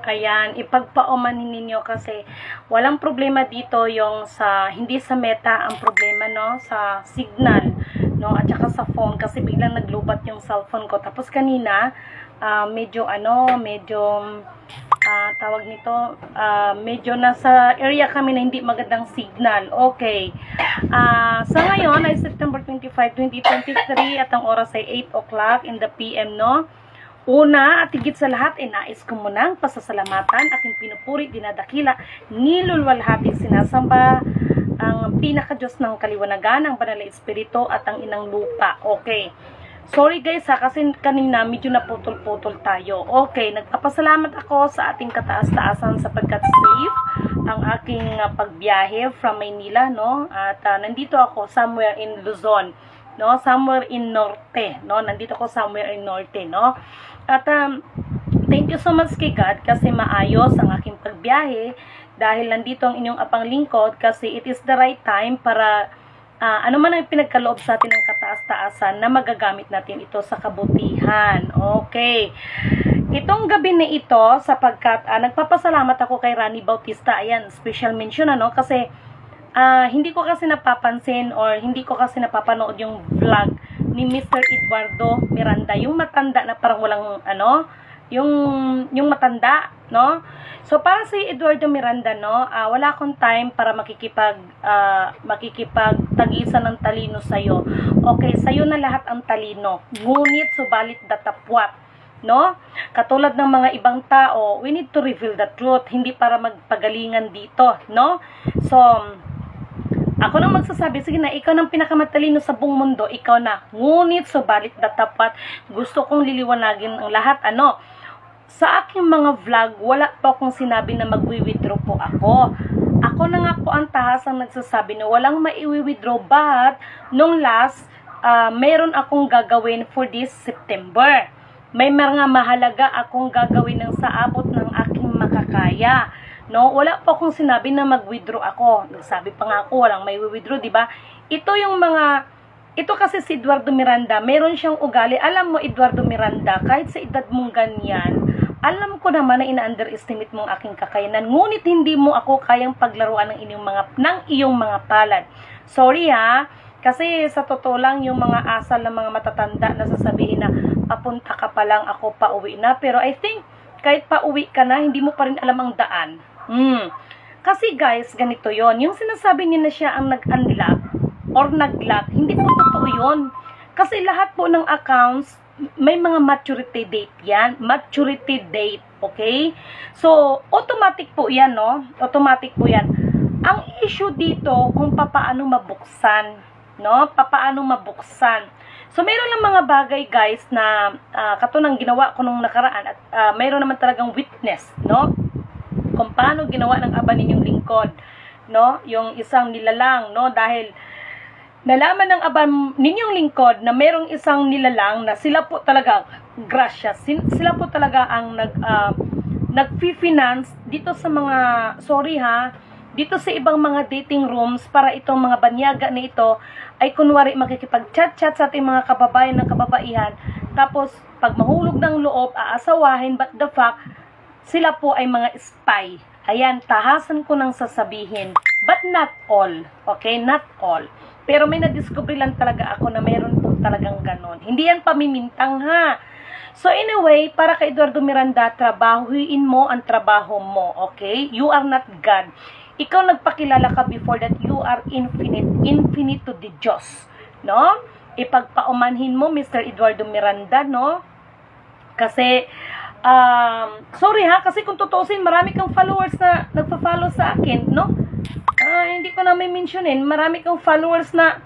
Ayan, ipagpaumanin ninyo kasi walang problema dito yung hindi sa meta ang problema, no? Sa signal, no? At saka sa phone kasi biglang naglubat yung cellphone ko. Tapos kanina, medyo tawag nito, medyo nasa area kami na hindi magandang signal. Okay. Sa ngayon ay September 25, 2023 at ang oras ay 8 o'clock in the PM, no? Una at higit sa lahat ay nais ko munang pasasalamatan, aking pinupuri, dinadakila, nilulwalhating sinasamba ang pinaka-Diyos ng kaliwanagan, ang banal na espiritu at ang inang lupa. Okay. Sorry guys kasi kanina medyo naputol-putol tayo. Okay, nagpapasalamat ako sa ating kataas-taasan sapagkat safe ang aking pagbiyahe from Maynila, no? At nandito ako somewhere in Luzon, no? Somewhere in Norte, no? Nandito ako somewhere in Norte, no? At thank you so much kay God kasi maayos ang aking pagbiyahe dahil nandito ang inyong apang lingkod kasi it is the right time para ano man ang pinagkaloob sa atin ng kataas-taasan na magagamit natin ito sa kabutihan. Okay. Itong gabi na ito sapagkat nagpapasalamat ako kay Rani Bautista. Ayan, special mention kasi hindi ko kasi napapansin or hindi ko kasi napapanood yung vlog ni Mr. Eduardo Miranda, yung matanda na parang walang yung matanda, no? So para si Eduardo Miranda, no, wala akong time para makikipagtagisan ng talino sa'yo. Okay, sa'yo na lahat ang talino. Ngunit subalit datapwat, no? Katulad ng mga ibang tao, we need to reveal the truth, hindi para magpagalingan dito, no? So ako nang magsasabi, sige na, ikaw nang pinakamatalino sa buong mundo, ikaw na. Ngunit, subalit datapat, gusto kong liliwanagin ang lahat. Sa aking mga vlog, wala pa akong sinabi na magwi-withdraw po ako. Ako na nga po ang tahasang nagsasabi na walang maiwi-withdraw, but nung last, meron akong gagawin for this September. May mga mahalaga akong gagawin ng sa abot ng aking makakaya. No, wala pa akong sinabi na mag-withdraw ako. Nagsabi pa nga ako, walang may withdraw, di ba? Ito kasi si Eduardo Miranda, meron siyang ugali. Alam mo, Eduardo Miranda, kahit sa edad mong ganyan, alam ko naman na ina-underestimate mong aking kakayanan. Ngunit hindi mo ako kayang paglaruan ng iyong mga palad. Sorry kasi sa totoo lang, yung mga asal ng mga matatanda na sasabihin na papunta ka pa lang, ako pa uwi na. Pero I think, kahit pa uwi ka na, hindi mo pa rin alam ang daan. Kasi guys, ganito yon. Yung sinasabi niya na siya ang nag-unlock or nag-lock, hindi po totoo yun. Kasi lahat po ng accounts, may mga maturity date yan. Maturity date, okay? So, automatic po yan, no? Automatic po yan. Ang issue dito, kung papaano mabuksan, no? Papaano mabuksan. So, mayroon lang mga bagay, guys, na katulad ng ginawa ko nung nakaraan at mayroon naman talagang witness, no? Kung paano ginawa ng aba ninyong lingkod, no? Yung isang nilalang, no? Dahil nalaman ng aba ninyong lingkod na merong isang nilalang na sila po talaga, grasya, sila po talaga ang nag-finance dito sa mga, dito sa ibang mga dating rooms para itong mga banyaga na ito ay kunwari makikipag-chat-chat sa ating mga kababayan ng kababaihan. Tapos, pag mahulog ng loob, aasawahin, but the fact, sila po ay mga spy. Ayan, tahasan ko nang sasabihin. But not all. Okay? Not all. Pero may na-discover lang talaga ako na mayroon po talagang ganon. Hindi yan pamimintang So anyway, para kay Eduardo Miranda, trabahuin mo ang trabaho mo. Okay? You are not God. Ikaw nagpakilala ka before that you are infinite. Infinite to the Diyos. No? Ipagpaumanhin mo, Mr. Eduardo Miranda, no? Kasi sorry kasi kung tutusin, marami kang followers na nagpa-follow sa akin, no? Hindi ko na may mentionin, marami kang followers na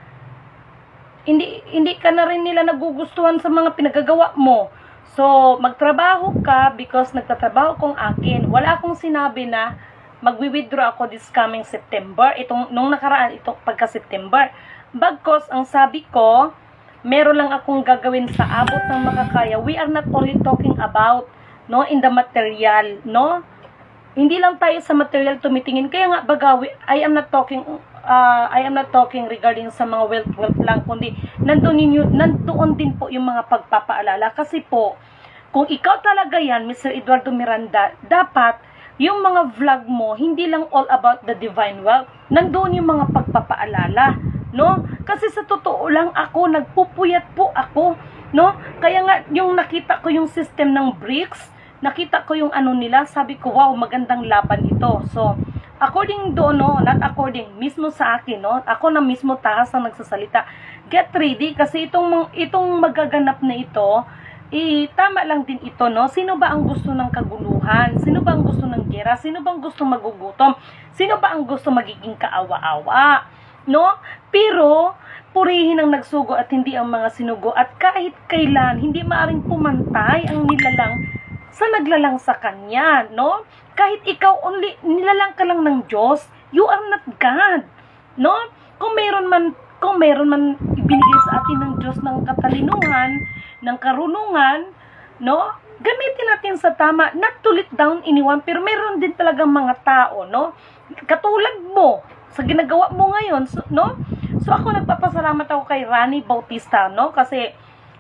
hindi ka na rin nila nagugustuhan sa mga pinagagawa mo. So, magtrabaho ka because nagtatrabaho kong akin. Wala akong sinabi na magwi-withdraw ako this coming September. Nung nakaraan, pagka-September. Bagkos, ang sabi ko, meron lang akong gagawin sa abot ng makakaya. We are not only talking about in the material, no? Hindi lang tayo sa material tumitingin. Kaya nga bagawi, I am not talking regarding sa mga wealth lang, kundi nandoon din po yung mga pagpapaalala. Kasi po, kung ikaw talaga yan, Mr. Eduardo Miranda, dapat yung mga vlog mo, hindi lang all about the divine wealth. Nandoon yung mga pagpapaalala, no? Kasi sa totoo lang ako, nagpupuyat po ako, no? Kaya nga, yung nakita ko yung system ng BRICS, nakita ko yung ano nila, sabi ko, wow, magandang laban ito. So, according doon, no, not according, mismo sa akin, no, ako na mismo tahas ang nagsasalita. Get ready, kasi itong magaganap na ito, tama lang din ito, no? Sino ba ang gusto ng kaguluhan? Sino ba ang gusto ng gera? Sino ba ang gusto magugutom? Sino ba ang gusto magiging kaawa-awa? No? Pero, purihin ang nagsugo at hindi ang mga sinugo. At kahit kailan, hindi maaring pumantay ang nilalang sa naglalang sa kanya, no? Kahit ikaw only, nilalang ka lang ng Diyos, you are not God, no? Kung meron man ibinigay sa atin ng Diyos ng katalinuhan, ng karunungan, no? Gamitin natin sa tama, not to let down anyone, pero meron din talagang mga tao, no? Katulad mo, sa ginagawa mo ngayon, no? So ako nagpapasalamat ako kay Rani Bautista, no? Kasi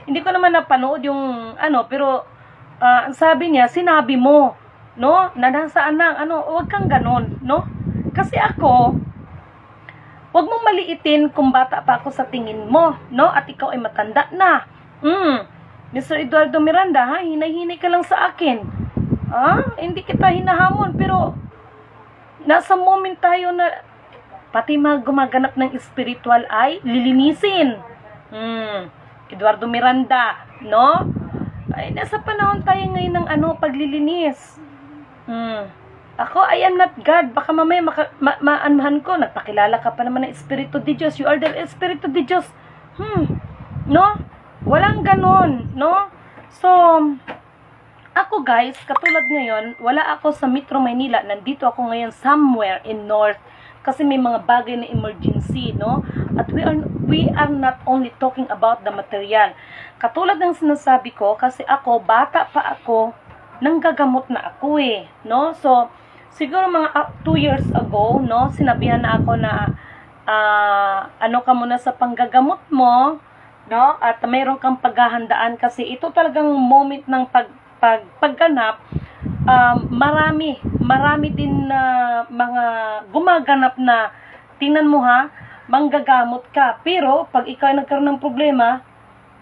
hindi ko naman napanood yung pero ang sabi niya, sinabi mo, no? Na nasaan na, huwag kang ganon, no? Kasi ako, huwag mong maliitin kung bata pa ako sa tingin mo, no? At ikaw ay matanda na. Mr. Eduardo Miranda, ha? Hinay-hinay ka lang sa akin. Hindi kita hinahamon, pero nasa moment tayo na pati mga gumaganap ng spiritual ay lilinisin. Eduardo Miranda, no? Ay, nasa panahon tayo ngayon ng paglilinis. Ako, I am not God. Baka mamaya maanmahan ko. Nagpakilala ka pa naman ng Espiritu de Diyos. You are the Espiritu de Diyos. No? Walang ganon, no? So, ako guys, katulad ngayon, wala ako sa Metro Manila. Nandito ako ngayon somewhere in North. Kasi may mga bagay na emergency, no? At we are not only talking about the material. Katulad ng sinasabi ko, kasi ako, bata pa ako, nanggagamot na ako no? So, siguro mga 2 years ago, no, sinabihan na ako na ka muna sa panggagamot mo, no? At mayroon kang paghahandaan kasi ito talagang moment ng pagganap. Marami din na mga gumaganap na tingnan mo manggagamot ka. Pero pag ikaw ay nagkaroon ng problema,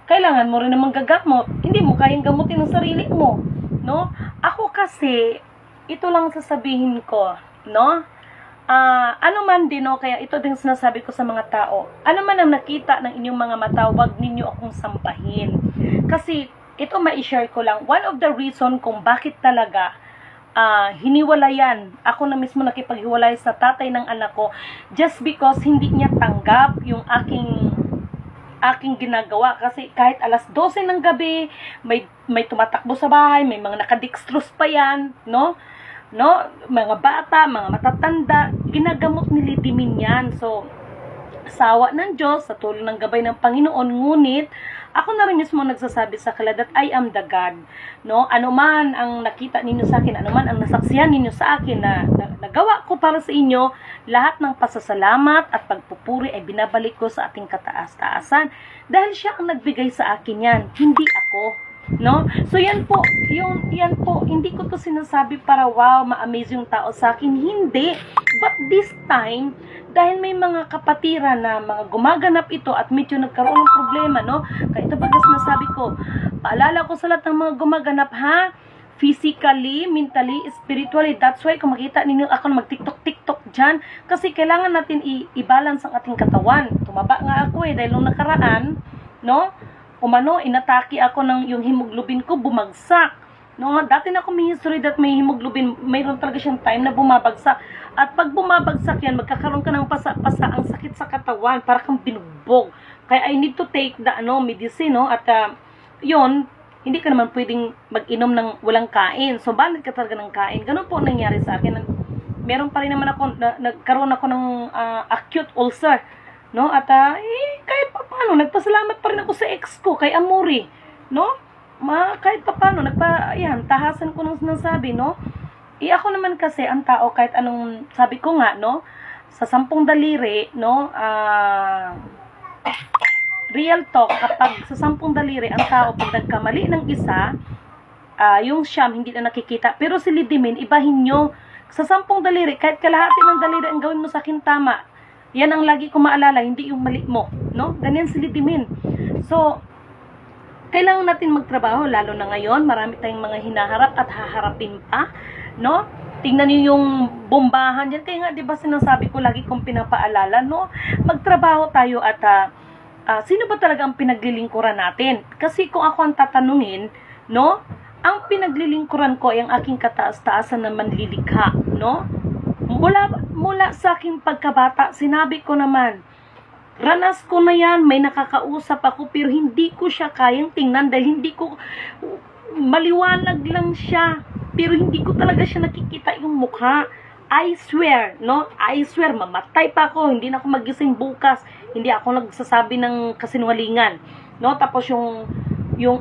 kailangan mo rin na manggagamot. Hindi mo kayang gamutin ang sarili mo, no? Ako kasi ito lang sasabihin ko, no? Ano man din, no? Kaya ito din sinasabi ko sa mga tao. Ano man ang nakita ng inyong mga mata, wag ninyo akong sampahin. Kasi, ito ma-share ko lang. One of the reason kung bakit talaga hiniwalayan. Ako na mismo nakipaghiwalay sa tatay ng anak ko just because hindi niya tanggap yung aking ginagawa. Kasi kahit alas 12 ng gabi, may tumatakbo sa bahay, may mga nakadextrose pa yan, no? Mga bata, mga matatanda, ginagamot ni Lidimin yan. So, sawa ng Diyos, sa tulong ng gabay ng Panginoon, ngunit, ako na rin mismo nagsasabi sa kanila that I am the God, no? Ano man ang nakita ninyo sa akin, ano man ang nasaksihan ninyo sa akin na nagawa ko para sa inyo, lahat ng pasasalamat at pagpupuri ay binabalik ko sa ating kataas-taasan dahil siya ang nagbigay sa akin yan, hindi ako. No? So yan po, hindi ko to sinasabi para wow, ma-amaze yung tao sa akin, hindi. But this time, dahil may mga kapatiran na mga gumaganap ito at medyo nagkaroon ng problema, no? Kaya ito bagas nasabi ko, paalala ko sa lahat ng mga gumaganap, physically, mentally, spiritually. That's why kung makita ninyo ako na mag-tiktok dyan, kasi kailangan natin i-balance ang ating katawan. Tumaba nga ako dahil nung nakaraan, no? Inatake ako ng yung hemoglobin ko, bumagsak. No, dati na ako may history that may hemoglobin, mayroon talaga siyang time na bumabagsak. At pag bumabagsak yan, magkakaroon ka ng pasa-pasa, ang sakit sa katawan, para kang binugbog. Kaya I need to take the medicine, no? At yun, hindi ka naman pwedeng mag-inom ng walang kain. So, balik ka talaga ng kain. Ganun po nangyari sa akin. Meron pa rin naman ako, nagkaroon ako ng acute ulcer. No? At kahit pa paano, nagpasalamat pa rin ako sa ex ko, kay Amuri. No? Kahit pa paano, tahasan ko nang sinasabi, no? Ako naman kasi, ang tao, kahit anong, sabi ko nga, no? Sa 10 daliri, no? Real talk, kapag sa 10 daliri, ang tao, pag nagkamali ng isa, yung siyam hindi na nakikita. Pero si Lidimin, ibahin nyo. Sa 10 daliri, kahit kalahati ng daliri ang gawin mo sa akin tama. Yan ang lagi ko maalala, hindi yung mali mo. No? Ganyan si Lidimin. So, kailangan natin magtrabaho, lalo na ngayon. Marami tayong mga hinaharap at haharapin pa. No? Tingnan niyo yung bombahan dyan. Kaya nga, di ba sinasabi ko, lagi kong pinapaalala, no? Magtrabaho tayo at sino ba talaga ang pinaglilingkuran natin? Kasi kung ako ang tatanungin, no? Ang pinaglilingkuran ko ay ang aking kataas-taasan na manlilikha, no? Mula sa aking pagkabata, sinabi ko naman, ranas ko na yan, may nakakausap ako, pero hindi ko siya kayang tingnan dahil hindi ko, maliwanag lang siya. Pero hindi ko talaga siya nakikita yung mukha. I swear, no? I swear, mamatay pa ako. Hindi na ako magising bukas. Hindi ako nagsasabi ng kasinungalingan. No? Tapos yung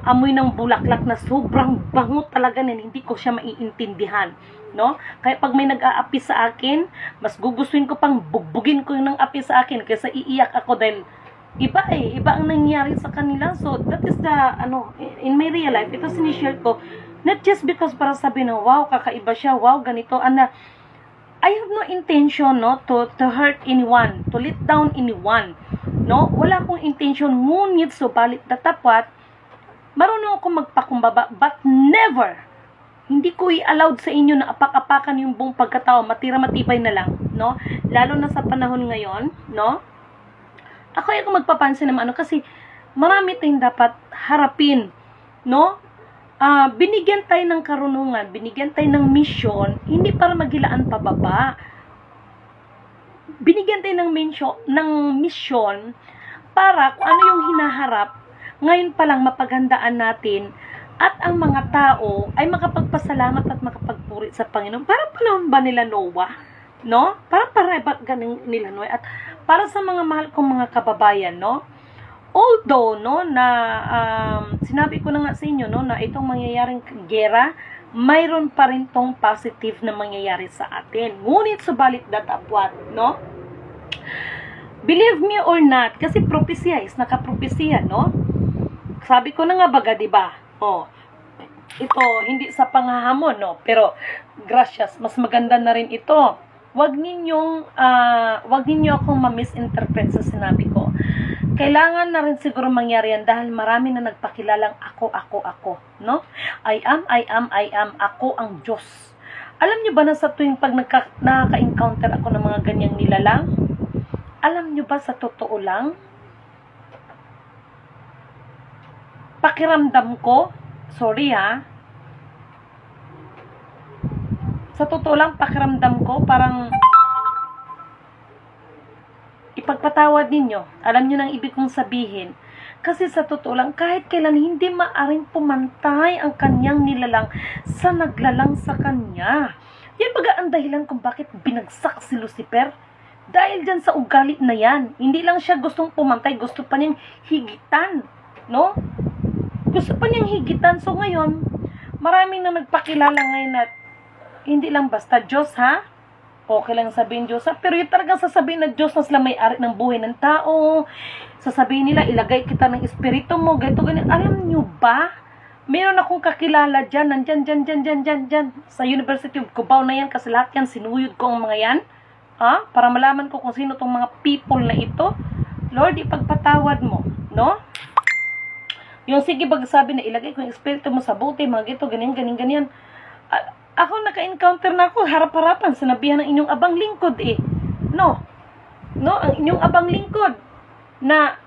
amoy ng bulaklak na sobrang bango talaga hindi ko siya maiintindihan. No? Kaya pag may nag-aapi sa akin, mas gugustuhin ko pang bugbugin ko yung nang-api sa akin kaysa iiyak ako dahil iba ang nangyari sa kanila. So, that is the, in my real life, ito sinishare ko. Not just because para sabihin na, wow, kakaiba siya, wow, ganito, I have no intention, no, to hurt anyone, to let down anyone, no, wala akong intention, ngunit, subalit datapwat, marunong ako magpakumbaba, but never, hindi ko i-allowed sa inyo na apak-apakan yung buong pagkatao, matira-matibay na lang, no, lalo na sa panahon ngayon, no, ako ay magpapansin naman, kasi marami tayong dapat harapin, no, binigyan tayo ng karunungan, binigyan tayo ng misyon, hindi para maghilaan pababa. Binigyan tayo ng misyon para kung ano yung hinaharap, ngayon pa lang mapaghandaan natin at ang mga tao ay makapagpasalamat at makapagpuri sa Panginoon. Para panahon ba nila Noah? No? Para ganing nila Noah? At para sa mga mahal kong mga kababayan, no? Although, no, na sinabi ko na nga sa inyo, no, na itong mangyayaring gera, mayroon pa rin tong positive na mangyayari sa atin. Ngunit subalit datapwat, no? Believe me or not, kasi propesya is nakapropesya, no? Sabi ko na nga baga, di ba? Oh, ito, hindi sa panghahamon, no? Pero, gracias, mas maganda na rin ito. Wag ninyo akong ma-misinterpret sa sinabi ko. Kailangan na rin siguro mangyari yan dahil marami na nagpakilalang ako, no? I am, ako ang Diyos. Alam nyo ba na sa tuwing pag nakaka-encounter ako ng mga ganyang nilalang? Alam nyo ba sa totoo lang? Pakiramdam ko, sorry sa totoo lang, pakiramdam ko, parang ipagpatawad ninyo. Alam nyo nang ibig kong sabihin. Kasi sa totoo lang, kahit kailan hindi maaring pumantay ang kanyang nilalang sa naglalang sa kanya. Yan baga ang dahilan kung bakit binagsak si Lucifer. Dahil dyan sa ugali na yan. Hindi lang siya gustong pumantay, gusto pa niyang higitan. No? Gusto pa niyang higitan. So ngayon, maraming na nagpakilala ngayon at hindi lang basta Diyos, okay lang sabihin Diyos, pero yung talagang sasabihin na Diyos na sila may-ari ng buhay ng tao, sasabihin nila, ilagay kita ng espiritu mo, ganito, ganyan. Alam nyo ba? Meron akong kakilala dyan, nandyan, sa University of Cubao na yan, kasi lahat yan, sinuyod ko ang mga yan, para malaman ko kung sino tong mga people na ito. Lord, ipagpatawad mo, no? Yung sige pagsabi na ilagay ko yung espiritu mo sa buti, mga gito, ganyan. Ako naka-encounter na ako, harap-harapan, sinabihan ng inyong abang lingkod No, ang inyong abang lingkod, na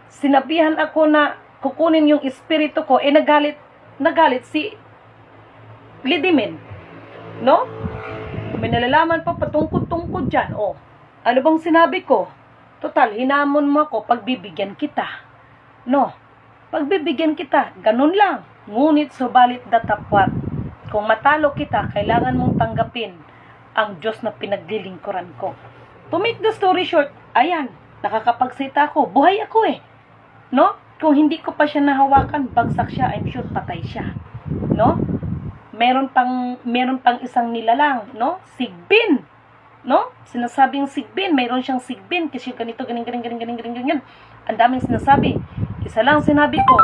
sinabihan ako na kukunin yung espiritu ko, nagalit si Lidimin. No? May nalalaman pa patungkod-tungkod dyan. Ano bang sinabi ko? Total, hinamon mo ako, pagbibigyan kita. No, pagbibigyan kita, ganun lang. Ngunit subalit datapwat. Kung matalo kita, kailangan mong tanggapin ang Diyos na pinaglilingkuran ko. To make the story short, ayan, nakakapagsita ako, buhay ako no? Kung hindi ko pa siya nahawakan, bagsak siya, I'm sure patay siya. No? Meron pang isang nilalang, no? Sigbin. No? Sinasabing sigbin, mayroon siyang sigbin kasi ganito, ganyan. Ang daming sinasabi. Isa lang sinabi ko,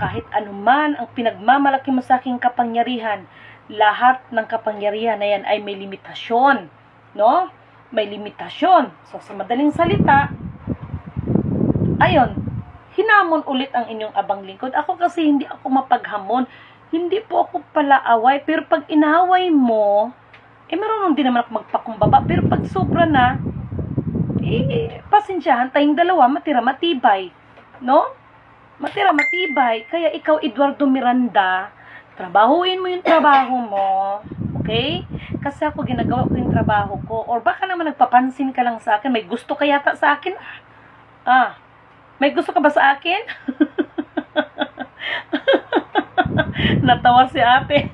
kahit anuman ang pinagmamalaki mo sa aking kapangyarihan, lahat ng kapangyarihan na yan ay may limitasyon, no? May limitasyon. So, sa madaling salita, ayun, hinamon ulit ang inyong abang lingkod. Ako kasi hindi ako mapaghamon. Hindi po ako palaaway. Pero pag inaway mo, marunong din naman ako magpakumbaba. Pero pag sobra na, pasensyahan, tayong dalawa, matira matibay. No? Matira matibay. Kaya ikaw, Eduardo Miranda, trabahuin mo yung trabaho mo. Okay? Kasi ako, ginagawa ko yung trabaho ko. Or baka naman nagpapansin ka lang sa akin. May gusto ka yata sa akin. May gusto ka ba sa akin? Natawa si ate.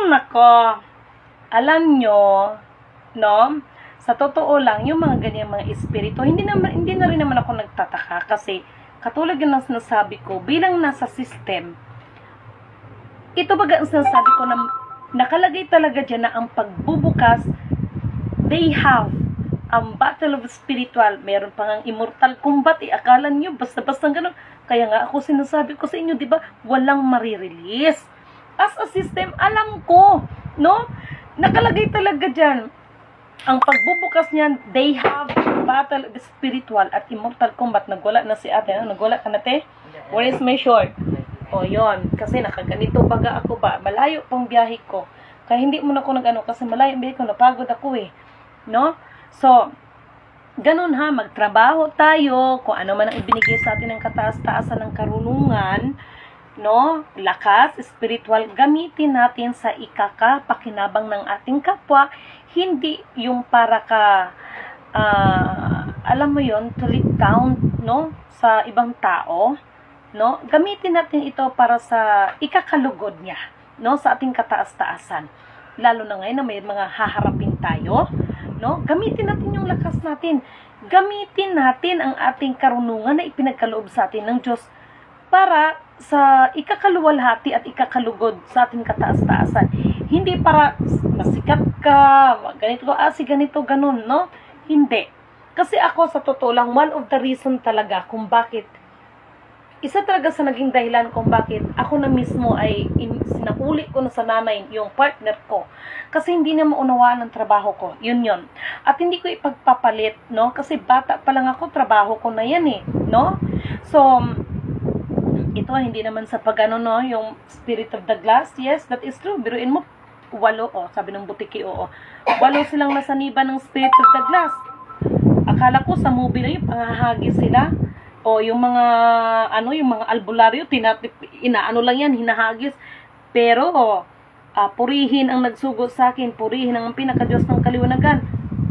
Nako. Alam nyo, no? Sa totoo lang, yung mga ganyang mga espiritu, hindi na rin naman ako nagtataka kasi katulad yun ang sinasabi ko, bilang nasa system, ito baga ang sinasabi ko na nakalagay talaga dyan na ang pagbubukas, they have ang battle of spiritual, meron pang ang immortal combat, akala nyo, basta-basta ganun. Kaya nga ako sinasabi ko sa inyo, di ba, walang marirelease. As a system, alam ko, no? Nakalagay talaga dyan, ang pagbubukas niyan, they have battle of spiritual at immortal combat. Nagwala na si ate, no? Nagwala ka na, te? Where is my short? O, yon. Kasi nakaganito baga ako ba, malayo pang biyahe ko. Kaya hindi mo na ako nag-ano, kasi malayo ang biyahe ko, napagod ako eh. No? So, ganun ha, magtrabaho tayo, kung ano man ang ibinigay sa atin ng kataas-taasan ng karunungan, no, lakas, spiritual, gamitin natin sa ikakapakinabang ng ating kapwa, hindi yung para ka, alam mo yon, to lead down, no, sa ibang tao, no, gamitin natin ito para sa ikakalugod niya, no, sa ating kataas-taasan, lalo na ngayon na may mga haharapin tayo, no, gamitin natin yung lakas natin, gamitin natin ang ating karunungan na ipinagkaloob sa atin ng Diyos para sa ikakaluwalhati at ikakalugod sa ating kataas-taasan. Hindi para masikat ka, ganito, si ganito, ganun, no? Hindi. Kasi ako, sa totoo lang, one of the reason talaga kung bakit, isa talaga sa naging dahilan kung bakit ako na mismo ay sinahuli ko na sa nanay yung partner ko. Kasi hindi na maunawaan ang trabaho ko. Yun yun. At hindi ko ipagpapalit, no? Kasi bata pa lang ako, trabaho ko na yan eh, no? So, ito hindi naman sa pagano, no, yung spirit of the glass. Yes, that is true. Biruin mo, 8, sabi ng butiki, oo. 8 silang nasaniba ng spirit of the glass. Akala ko sa movie na yung pangahagis sila. O yung mga, ano, yung mga albularyo, inaano lang yan, hinahagis. Pero, purihin ang nagsugo sa akin, purihin ang pinakadiyos ng kaliwanagan.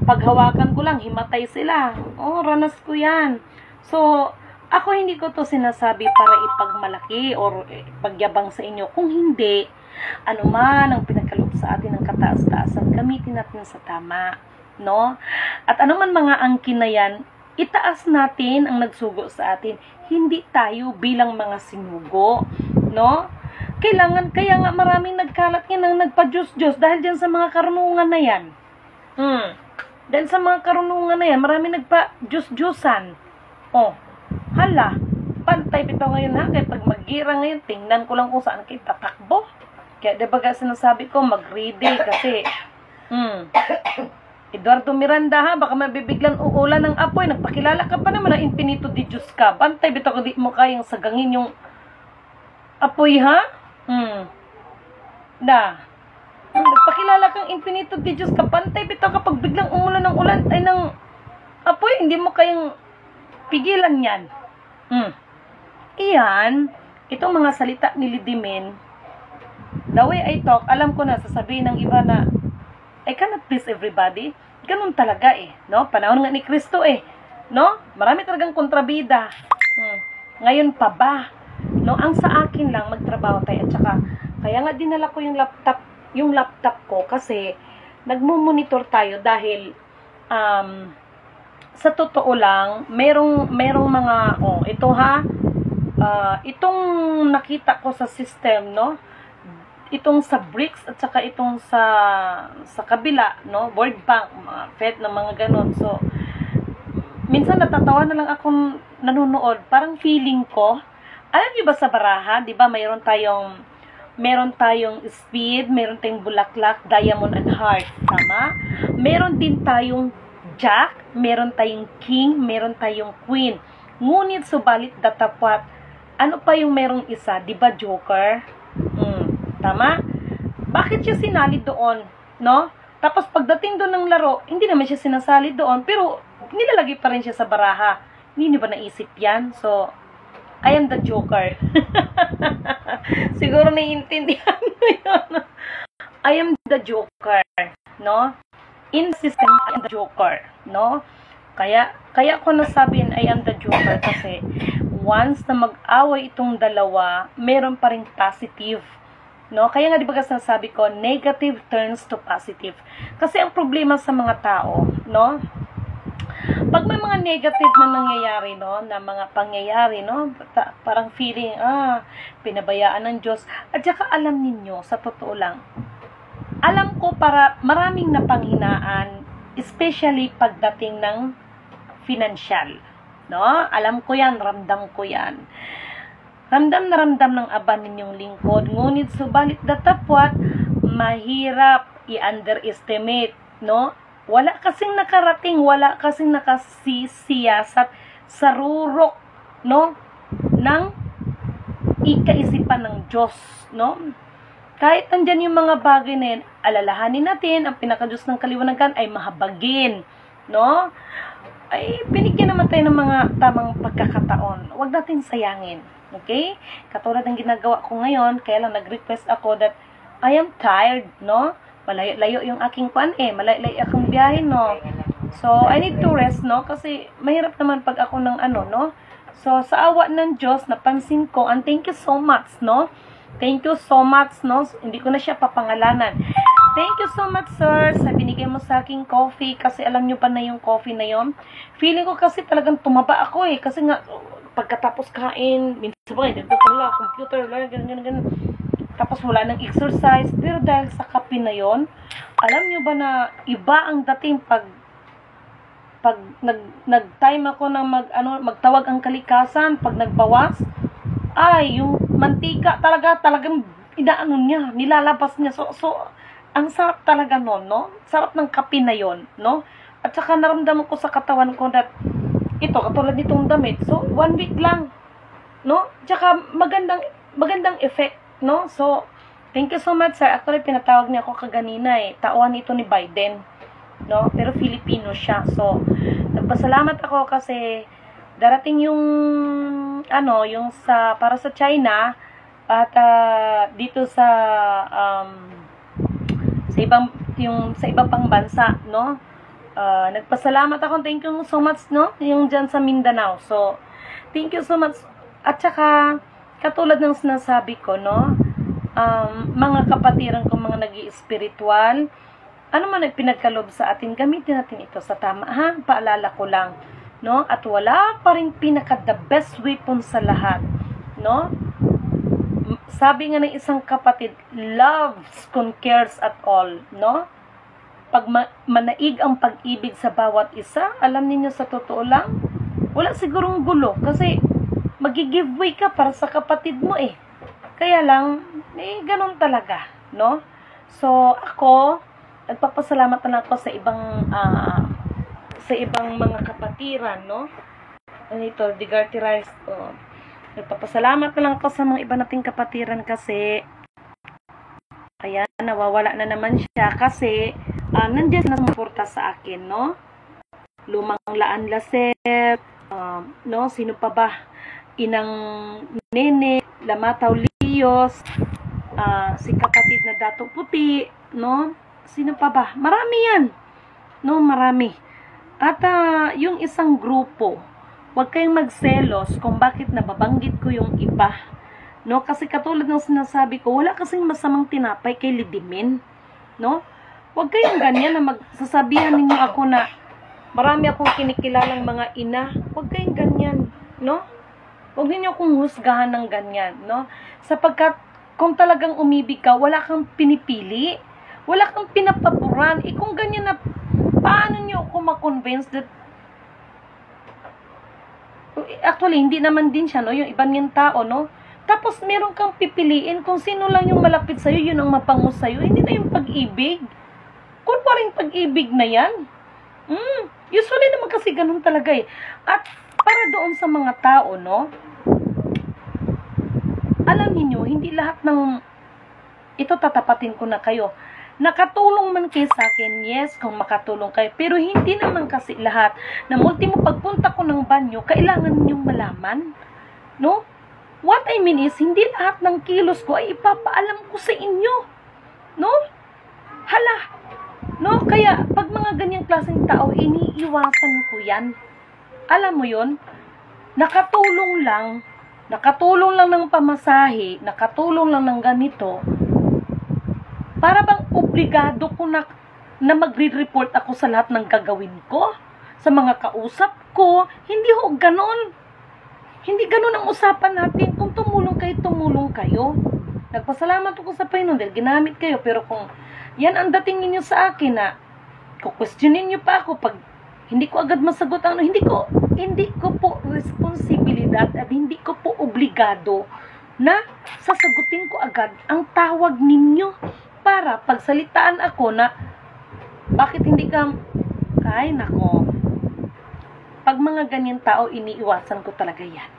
Paghawakan ko lang, himatay sila. Oh, ranas ko yan. So, ako hindi ko to sinasabi para ipagmalaki or pagyabang sa inyo. Kung hindi, anuman ang pinagkaloob sa atin ng kataas-taasan, gamitin natin sa tama, no? At anuman mga angkin na yan, itaas natin ang nagsugo sa atin. Hindi tayo bilang mga sinugo, no? Kaya nga maraming nagkalat yan ang nagpa-Diyos-Diyos dahil dyan sa mga karunungan na yan. Dahil sa mga karunungan na yan, maraming nagpa-Diyos-Diyosan. Oh, hala, pantay bitaw ngayon ha, kaya pag mag-gira ngayon, tingnan ko lang kung saan kayo tatakbo. Kaya diba sinasabi ko, mag-ready kasi, Eduardo Miranda ha, baka mabibiglan uulan ng apoy, nagpakilala ka pa naman na infinito di Diyos ka, bantay bitaw di mo kayang sagangin yung apoy ha, nagpakilala kang infinito di Diyos ka, bantay bitaw kapag biglang umulan ng ulan, ay ng apoy, hindi mo kayang pigilan yan. Iyan, itong mga salita ni Lidimin, the way I talk, alam ko na, sasabihin ng iba na, I cannot please everybody. Ganun talaga eh, no? Panahon nga ni Kristo eh, no? Marami talagang kontrabida. Ngayon pa ba? No, ang sa akin lang magtrabaho tayo at saka kaya nga dinala ko yung laptop ko kasi nagmo-monitor tayo dahil sa totoo lang, merong mga ito ha, itong nakita ko sa system, no? Itong sa BRICS at saka itong sa kabila, no, World Bank, Fed na mga ganon. So minsan natatawa na lang akong nanonood. Parang feeling ko, alam niyo ba sa baraha, di ba meron tayong speed, meron tayong bulaklak, diamond and heart, tama? Meron din tayong jack, meron tayong king, meron tayong queen. Ngunit subalit datapwat, ano pa yung merong isa, di ba joker? Tama? Bakit siya sinali doon, no? Tapos pagdating doon ng laro, hindi naman siya sinasali doon, pero nilalagay pa rin siya sa baraha. Hindi niyo ba naisip yan? So, I am the joker. Siguro naiintindihan mo yun. I am the joker, no? In the system, I am the joker, no? Kaya ko nasabihin I am the joker kasi once na mag-away itong dalawa, meron pa rin positive, no? Kaya nga di ba kasi nasabi ko, negative turns to positive. Kasi ang problema sa mga tao, no? Pag may mga negative na nangyayari, no, na mga pangyayari, no, parang feeling, pinabayaan ng Diyos. At saka alam ninyo, sa totoo lang, alam ko para maraming napanghinaan, especially pagdating ng financial, no? Alam ko yan, ramdam ko yan. Ramdam na ramdam ng aba ninyong lingkod. Ngunit subalit datapwat, mahirap i-underestimate, no? Wala kasing nakarating, wala kasing nakasisiyasat sa rurok, no, ng ikaisipan ng Diyos, no? Kahit andyan yung mga bagay na yan, alalahanin natin, ang pinaka-Diyos ng kaliwanagan ay mahabagin, no? Ay, binigyan naman tayo ng mga tamang pagkakataon. Huwag natin sayangin, okay? Katulad ng ginagawa ko ngayon, kaya lang nag-request ako that I am tired, no? Malayo-layo yung aking malayo-layo akong biyahe, no? So, I need to rest, no? Kasi, mahirap naman pag ako ng no? So, sa awa ng Diyos, napansin ko, and thank you so much, no? Thank you so much, no? Hindi ko na siya papangalanan. Thank you so much, sir, sa binigay mo sa aking coffee, kasi alam nyo pa na yung coffee na yon. Feeling ko kasi talagang tumaba ako, kasi nga, pagkatapos kain, minsan ba, dito pala, computer, ganyan. Tapos wala ng exercise, pero dahil sa kape na yon, alam nyo ba na iba ang dating pag nag-time ako na magtawag ang kalikasan, pag nagbawas, ay, yung mantika talagang niya, nilalabas niya. So, ang sarap talaga nun, no? Sarap ng kape na yon, no? At saka naramdaman ko sa katawan ko that, ito, katulad nitong damit, so, 1 week lang, no? Tsaka, magandang effect, no? So, thank you so much, sir. Actually, pinatawag niya ako kaganina, tauhan ito ni Biden, no? Pero Filipino siya. So, nagpasalamat ako kasi darating yung yung para sa China at dito sa ibang pang bansa, no? Nagpasalamat ako. Thank you so much, no? Yung dyan sa Mindanao. So, thank you so much. At saka, katulad ng sinasabi ko, no? Mga kapatiran ko, mga nag-i-spiritual, ano man ang pinagkalob sa atin, gamitin natin ito sa tama, ha? Paalala ko lang, no? At wala pa rin pinaka-the best weapon sa lahat, no? Sabi nga ng isang kapatid, love conquers at all, no? Pag manaig ang pag-ibig sa bawat isa, alam niyo sa totoo lang, wala sigurong gulo, kasi magi-giveaway ka para sa kapatid mo, Kaya lang, ganun talaga, no? So, ako, nagpapasalamat na lang ako sa ibang mga kapatiran, no? Ito, Digarte Rice, nagpapasalamat na lang ako sa mga iba nating kapatiran kasi, ayan, nawawala na naman siya kasi, nandiyan na sumuporta sa akin, no? Lumang Laan Laset, no? Sino pa ba? Inang Nene, Lamataw Lios, si kapatid na Dato Puti, no? Sino pa ba? Marami yan. No, marami. At yung isang grupo, huwag kayong magselos kung bakit nababanggit ko yung iba. No? Kasi katulad ng sinasabi ko, wala kasing masamang tinapay kay Lidimin. No? Huwag kayong ganyan na magsasabihan ninyo ako na marami akong kinikilalang mga ina. Huwag kayong ganyan. No? Huwag ninyo akong husgahan ng ganyan. No? Sapagkat kung talagang umibig ka, wala kang pinipili. Wala kang pinapaboran. Kung ganyan na, paano nyo ako ma-convince that Actually, hindi naman din siya, no? Yung iba niyang tao, no? Tapos, meron kang pipiliin kung sino lang yung malapit sa'yo, yun ang mapango sa'yo. Hindi na yung pag-ibig. Kung pa rin pag-ibig na yan. Usually naman kasi ganun talaga eh. At para doon sa mga tao, no? Alam niyo, hindi lahat ng ito tatapatin ko na kayo. Nakatulong man kayo sa akin, yes, kung makatulong kayo. Pero hindi naman kasi lahat na ultimo pagpunta ko ng banyo, kailangan ninyong malaman. No? What I mean is, hindi lahat ng kilos ko ay ipapaalam ko sa inyo. No? Hala. No? Kaya, pag mga ganyang klaseng tao, iniiwasan ko yan. Alam mo yun? Nakatulong lang ng pamasahe, nakatulong lang ng ganito, para bang obligado ko na magre-report ako sa lahat ng gagawin ko, sa mga kausap ko. Hindi ho ganon. Hindi ganon ang usapan natin. Kung tumulong kayo. Nagpasalamat ako sa Panginoon dahil ginamit kayo. Pero kung yan ang dating ninyo sa akin na kukwestiyonin nyo pa ako pag hindi ko agad masagot ang hindi ko po responsibilidad at hindi ko po obligado na sasagutin ko agad ang tawag ninyo para pagsalitaan ako na bakit hindi ka ay nako. Pag mga ganyan tao, iniiwasan ko talaga yan.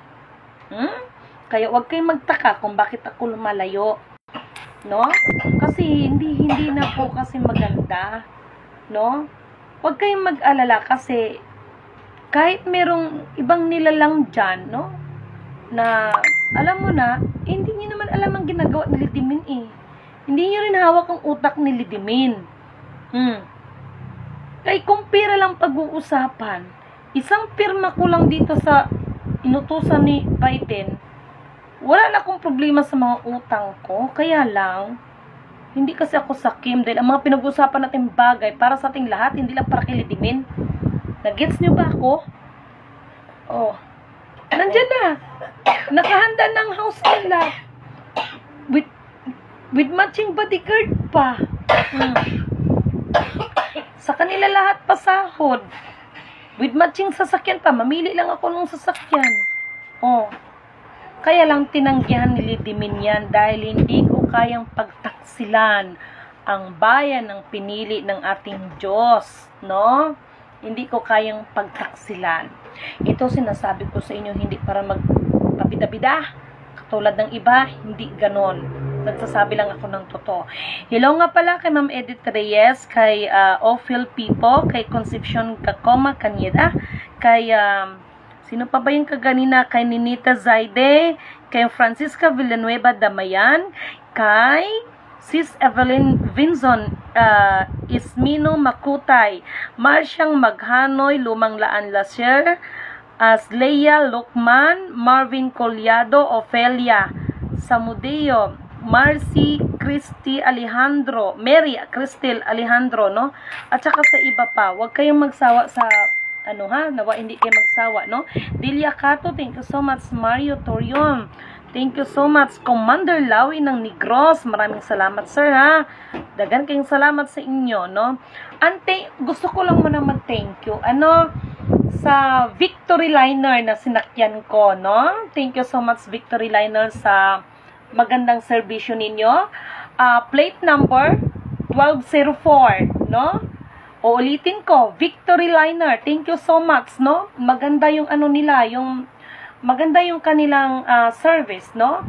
Kaya wag kayong magtaka kung bakit ako lumalayo. No? Kasi hindi na po kasi maganda. No? Wag kayong mag-alala kasi kahit merong ibang nilalang dyan, no? Na alam mo na, hindi niyo naman alam ang ginagawa ni Lidimin eh. Hindi niyo rin hawak ang utak ni Lidimin. Kaya kung pera lang pag-uusapan, isang pirma ko lang dito sa inutusan ni Biden, wala na akong problema sa mga utang ko. Kaya lang, hindi kasi ako sakim dahil ang mga pinag-usapan natin bagay para sa ating lahat, hindi lang para kay Lidimin. Nagets niyo ba ako? Oh. Nandiyan na. Nakahanda ng house nila. With matching bodyguard pa. Sa kanila lahat pasahod. With matching sasakyan pa. Mamili lang ako ng sasakyan. Oh. Kaya lang tinanggihan ni Lidimin yan dahil hindi ko kayang pagtaksilan ang bayan ng pinili ng ating Diyos. No? Hindi ko kayang pagtaksilan. Ito sinasabi ko sa inyo, hindi para magpabida-bida. Katulad ng iba, hindi ganon. Nagsasabi lang ako ng totoo. Hello nga pala kay Ma'am Edith Reyes, kay Ophil Pipo, kay Concepcion Gacoma Cañeda, kay sino pa ba yung kaganina? Kay Ninita Zaide, kay Francisca Villanueva Damayan, kay Sis Evelyn Vinzon, Ismino Makutay, Marsyang Maghanoy, Lumang Laan Lasher, Leia Lukman, Marvin Collado, Ofelia Samudeo, Marcy Christy Alejandro, Mary Cristel Alejandro, no? At saka sa iba pa, huwag kayong magsawa sa nawa hindi kayo magsawa, no? Delia Cato, thank you so much. Mario Torion, thank you so much. Commander Lawi ng Negros, maraming salamat sir ha. Dagan kayong salamat sa inyo, no? Ante, gusto ko lang muna mag-thank you. Sa Victory Liner na sinakyan ko, no? Thank you so much Victory Liner sa magandang serbisyo ninyo. Plate number 1204, no? Uulitin ko, Victory Liner, thank you so much, no? Maganda yung nila, maganda yung kanilang service, no?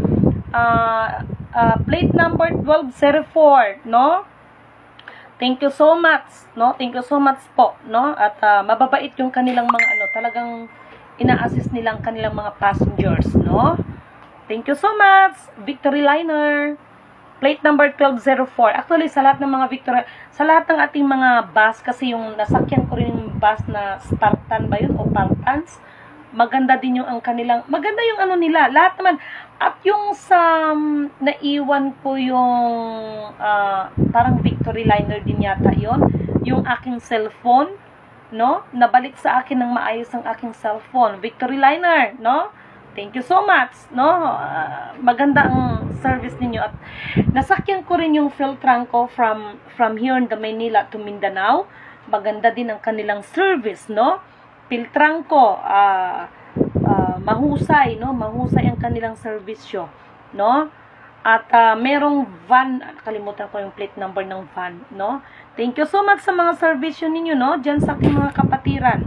Plate number 1204, no? Thank you so much, no? Thank you so much po, no? At mababait yung kanilang mga talagang ina-assist nilang kanilang mga passengers, no? Thank you so much, Victory Liner. Plate number 1204. Actually, sa lahat ng mga sa lahat ng ating mga bus, kasi yung nasakyan ko rin yung bus na Spartan ba yun? O Spartans. Maganda din yung maganda yung nila. Lahat naman. At yung sa, naiwan ko yung, parang Victory Liner din yata yon, yung aking cellphone, no? Nabalik sa akin ng maayos ang aking cellphone. Victory Liner, no? Thank you so much, no? Maganda ang service ninyo. At nasakyan ko rin yung Philtranco from here in the Manila to Mindanao. Maganda din ang kanilang service, no? Philtranco, mahusay, no? Mahusay ang kanilang serbisyo, no? At merong van, kalimutan ko yung plate number ng van, no? Thank you so much sa mga serbisyo ninyo, no? Diyan sa aking mga kapatiran,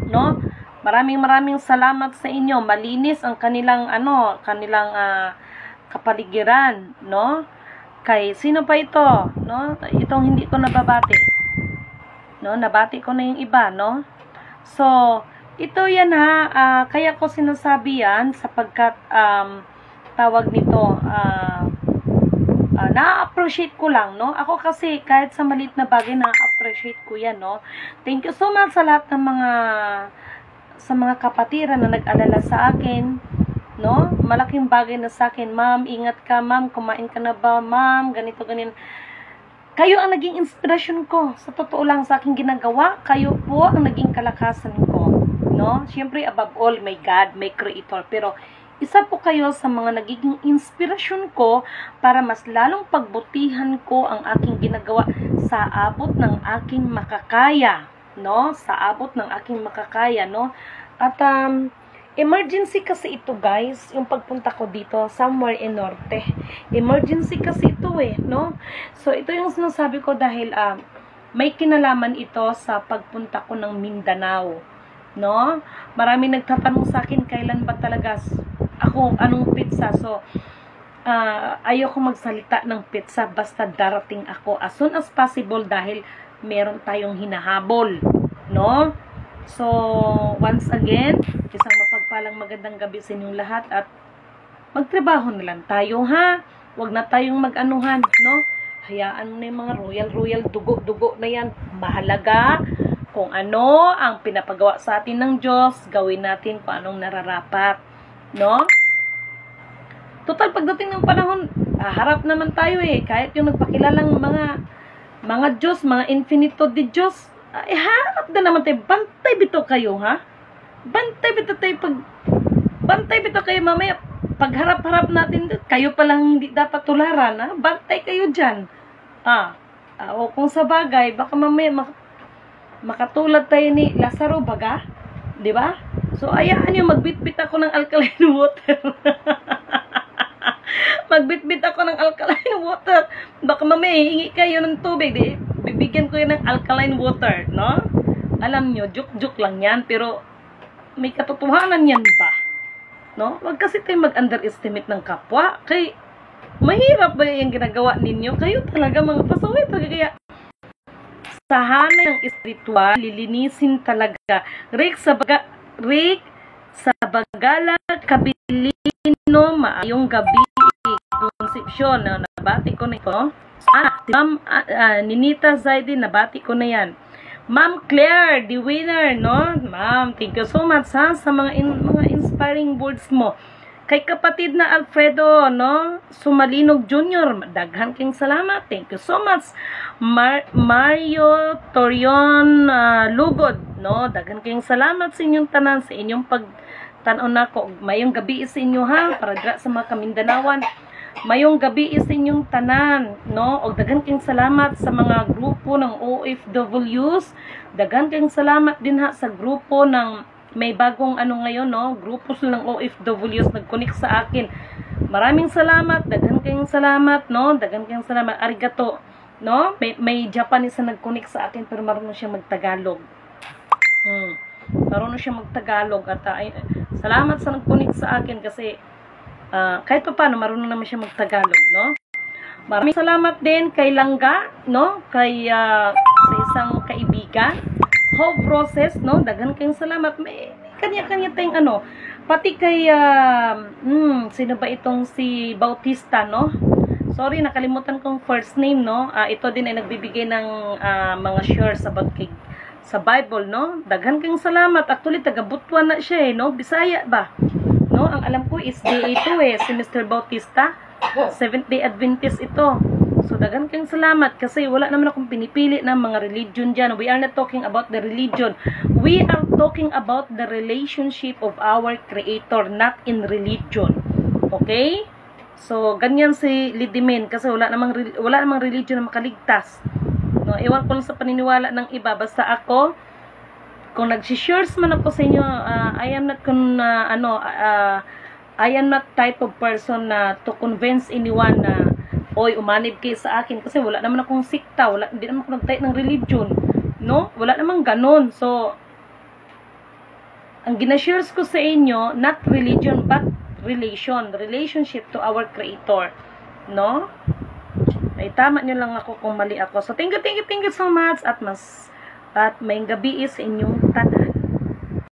no? Maraming salamat sa inyo. Malinis ang kanilang kapaligiran, no? Kay sino pa ito, no? Itong hindi ko nababati, no? Nabati ko na yung iba, no? So, ito yan ha, kaya ko sinasabi yan sapagkat tawag nito, na-appreciate ko lang, no? Ako kasi kahit sa maliit na bagay na-appreciate ko yan, no? Thank you so much sa lahat ng mga kapatiran na nag-alala sa akin, no? Malaking bagay na sa akin, ma'am, ingat ka, ma'am, kumain ka na ba, ma'am, ganito, ganyan. Kayo ang naging inspirasyon ko. Sa totoo lang sa aking ginagawa, kayo po ang naging kalakasan ko, no? Siyempre, above all, may God, may Creator, pero isa po kayo sa mga nagiging inspirasyon ko para mas lalong pagbutihan ko ang aking ginagawa sa abot ng aking makakaya, no? Sa abot ng aking makakaya, no? At emergency kasi ito, guys, yung pagpunta ko dito somewhere in Norte. Emergency kasi ito no? So ito yung sinasabi ko dahil may kinalaman ito sa pagpunta ko ng Mindanao, no? Marami nagtatanong sa akin kailan ba talaga ako, anong pizza. So ayoko magsalita ng pizza basta darating ako as soon as possible dahil meron tayong hinahabol, no? So once again, isang mapagpalang magandang gabi sa inyong lahat at magtrabaho na lang tayo, ha? Huwag na tayong mag-anuhan, no? Hayaan mo na yung mga royal dugo na yan. Mahalaga kung ano ang pinapagawa sa atin ng Diyos, gawin natin kung anong nararapat, no? Total, pagdating ng panahon, harap naman tayo kahit yung nagpakilalang mga Diyos, mga infinito de Diyos, harap na naman tayo. Bantay bito kayo, ha? Bantay bito kayo mamaya. Pagharap-harap natin, kayo palang hindi dapat tularan, ha? Bantay kayo dyan. O kung sa bagay, baka mamaya makatulad tayo ni Lazaro, baga? Diba? So, ayaan nyo, magbitbit ako ng alkaline water. Magbitbit ako ng alkaline water. Baka mamaya, hingi kayo ng tubig. Bibigyan ko yun ng alkaline water, no? Alam nyo, joke lang yan, pero may katotohanan yan ba? No? Wag kasi tayo mag-underestimate ng kapwa. Kay, mahirap ba yung ginagawa ninyo? Kayo talaga mga pasaway talaga. Kaya, sa hanay ng espiritual, lilinisin talaga. Rick sa bagala, kabilino, maayong gabi, konsepsyon, no? Nabati ko na ito. Si Ma'am Ninita Zaidi, nabati ko na yan. Ma'am Claire, the winner, no? Ma'am, thank you so much, ha, sa mga inspiring words mo. Kay kapatid na Alfredo, no? Sumalinog Jr., daghan king salamat. Thank you so much. Mario Torion Lugod, no? Daghan king salamat sa inyong tanan, sa inyong pagtanaw nako. Mayong gabi sa inyo, ha, para dra sa mga Kamindanawan. Mayong gabi is inyong tanan, no? O daghan king salamat sa mga grupo ng OFWs. Daghan king salamat din ha sa grupo ng may bagong ngayon, no? Grupo ng OFWs nag-connect sa akin. Maraming salamat, daghan king salamat, no? Daghan king salamat, arigato, no? May Japanese na nag-connect sa akin pero marunong siya magtagalog. Marunong siya magtagalog at salamat sa nag-connect sa akin kasi kahit pa paano, marunong naman siya magtagalog, no? Maraming salamat din kay Langga, no? Kay sa isang kaibigan. Hope Process, no? Daghan kayong salamat. May kanya-kanya tayong pati kay, sino ba itong si Bautista, no? Sorry, nakalimutan kong first name, no? Ito din ay nagbibigay ng mga shares about sa Bible, no? Daghan kayong salamat. Actually, taga-Butuan na siya, no? Bisaya ba? No, ang alam ko is day ito si Mr. Bautista. Seventh Day Adventist ito. So, daghan kayong salamat kasi wala naman akong pinipili ng mga religion dyan. We are not talking about the religion. We are talking about the relationship of our Creator, not in religion. Okay? So, ganyan si Lidimen kasi wala namang religion na makaligtas. No, ewan ko lang sa paniniwala ng iba. Basta ako, kung nag-shares man ako sa inyo, I am not type of person na to convince anyone na oy, umanib kayo sa akin kasi wala naman akong sikta, hindi naman ako nag-type ng religion, no? Wala naman ganon. So, ang ginashares ko sa inyo, not religion, but relationship to our Creator, no? Ay, tama nyo lang ako kung mali ako. So, thank you so much at may gabi sa inyong tanan.